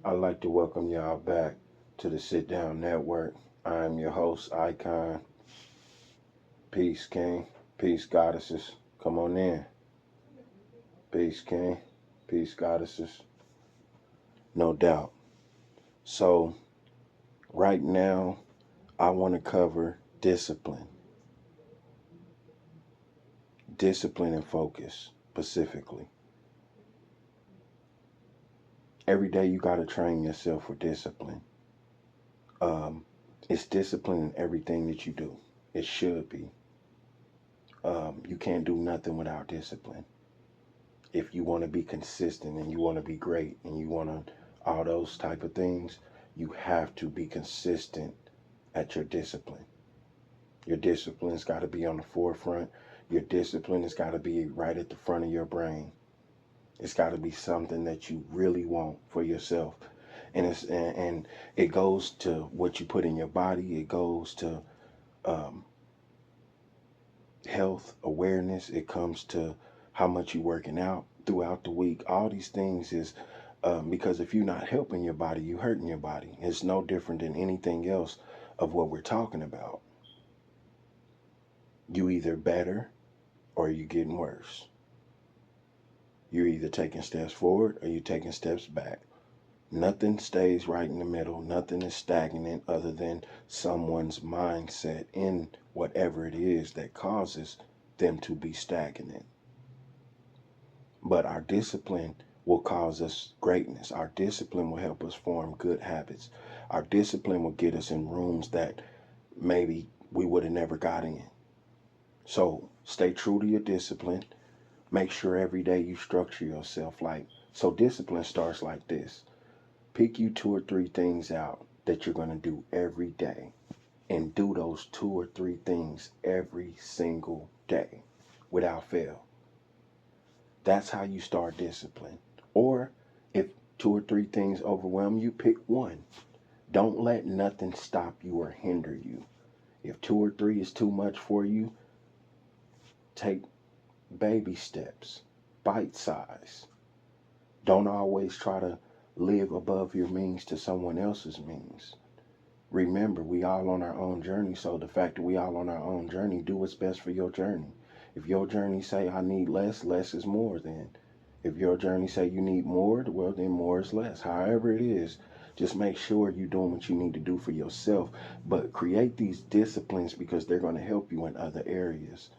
I'd like to welcome y'all back to the Sit Down Network. I'm your host, Icon. Peace, King. Peace, Goddesses. Come on in. Peace, King. Peace, Goddesses. No doubt. So, right now, I want to cover discipline. Discipline and focus, specifically. Every day, you got to train yourself for discipline. Um, it's discipline in everything that you do. It should be. You can't do nothing without discipline. If you want to be consistent and you want to be great and you want to all those type of things, you have to be consistent at your discipline. Your discipline's got to be on the forefront. Your discipline has got to be right at the front of your brain. It's got to be something that you really want for yourself. And it goes to what you put in your body. It goes to um, health awareness. It comes to how much you're working out throughout the week. All these things is because if you're not helping your body, you're hurting your body. It's no different than anything else of what we're talking about. You either better or you getting worse. You're either taking steps forward or you're taking steps back. Nothing stays right in the middle. Nothing is stagnant other than someone's mindset in whatever it is that causes them to be stagnant. But our discipline will cause us greatness. Our discipline will help us form good habits. Our discipline will get us in rooms that maybe we would have never got in. So stay true to your discipline. Make sure every day you structure yourself so discipline starts like this. Pick you two or three things out that you're going to do every day and do those two or three things every single day without fail. That's how you start discipline. Or if two or three things overwhelm you, pick one. Don't let nothing stop you or hinder you. If two or three is too much for you, take baby steps, bite size. Don't always try to live above your means to someone else's means. Remember, we all on our own journey, so the fact that we all on our own journey, do what's best for your journey. If your journey say I need less, less is more then. If your journey say you need more, well then more is less. However it is, just make sure you're doing what you need to do for yourself. But create these disciplines because they're going to help you in other areas.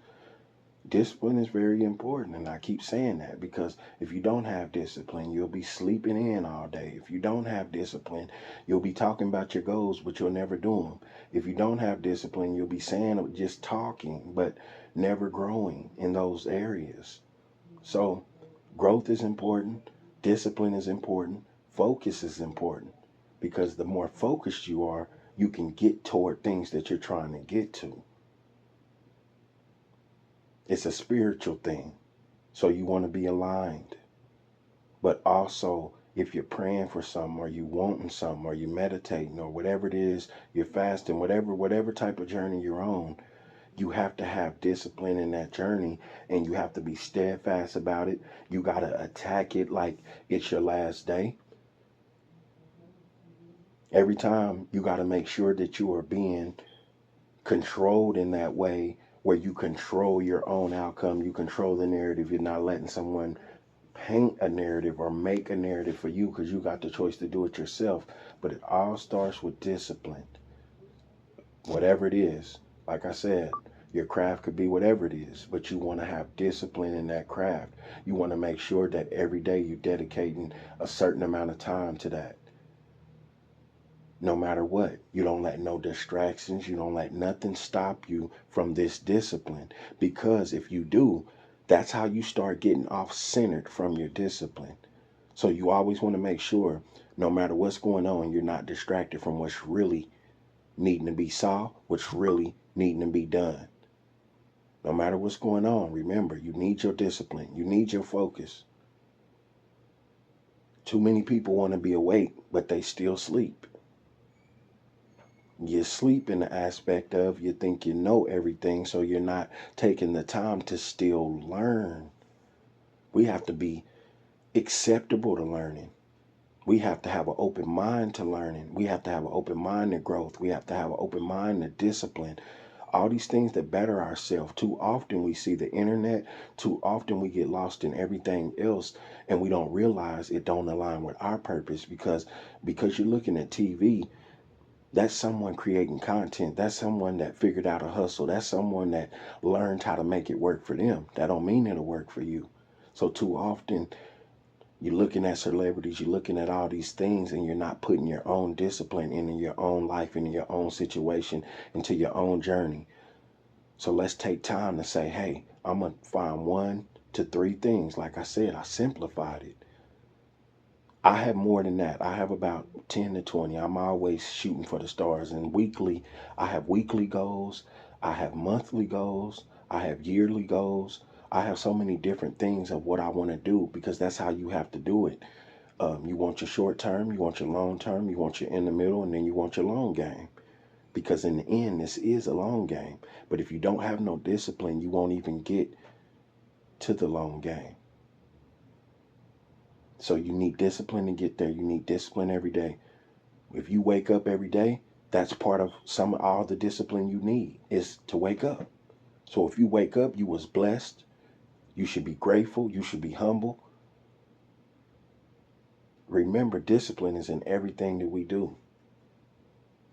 Discipline is very important, and I keep saying that because if you don't have discipline, you'll be sleeping in all day. If you don't have discipline, you'll be talking about your goals, but you'll never do them. If you don't have discipline, you'll be saying just talking, but never growing in those areas. So, growth is important, discipline is important, focus is important because the more focused you are, you can get toward things that you're trying to get to. It's a spiritual thing. So you want to be aligned. But also, if you're praying for something or you wanting something or you meditating or whatever it is, you're fasting, whatever type of journey you're on, you have to have discipline in that journey and you have to be steadfast about it. You got to attack it like it's your last day. Every time you got to make sure that you are being controlled in that way where you control your own outcome, you control the narrative, you're not letting someone paint a narrative or make a narrative for you because you got the choice to do it yourself. But it all starts with discipline, whatever it is. Like I said, your craft could be whatever it is, but you want to have discipline in that craft. You want to make sure that every day you're dedicating a certain amount of time to that. No matter what, you don't let no distractions, you don't let nothing stop you from this discipline. Because if you do, that's how you start getting off centered from your discipline. So you always want to make sure, no matter what's going on, you're not distracted from what's really needing to be solved, what's really needing to be done. No matter what's going on, remember, you need your discipline. You need your focus. Too many people want to be awake, but they still sleep. You sleep in the aspect of you think you know everything, so you're not taking the time to still learn. We have to be acceptable to learning. We have to have an open mind to learning. We have to have an open mind to growth. We have to have an open mind to discipline. All these things that better ourselves. Too often we see the internet. Too often we get lost in everything else, and we don't realize it don't align with our purpose because you're looking at TV. That's someone creating content. That's someone that figured out a hustle. That's someone that learned how to make it work for them. That don't mean it'll work for you. So too often you're looking at celebrities, you're looking at all these things, and you're not putting your own discipline into your own life, into your own situation, into your own journey. So let's take time to say, hey, I'm going to find 1 to 3 things. Like I said, I simplified it. I have more than that. I have about 10 to 20. I'm always shooting for the stars. And weekly, I have weekly goals. I have monthly goals. I have yearly goals. I have so many different things of what I want to do because that's how you have to do it. You want your short term, you want your long term, you want your in the middle, and then you want your long game. Because in the end, this is a long game. But if you don't have no discipline, you won't even get to the long game. So you need discipline to get there. You need discipline every day. If you wake up every day, that's part of all the discipline you need is to wake up. So if you wake up, you was blessed. You should be grateful. You should be humble. Remember, discipline is in everything that we do.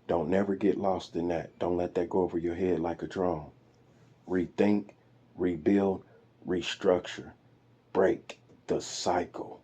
Don't never get lost in that. Don't let that go over your head like a drone. Rethink, rebuild, restructure, break the cycle.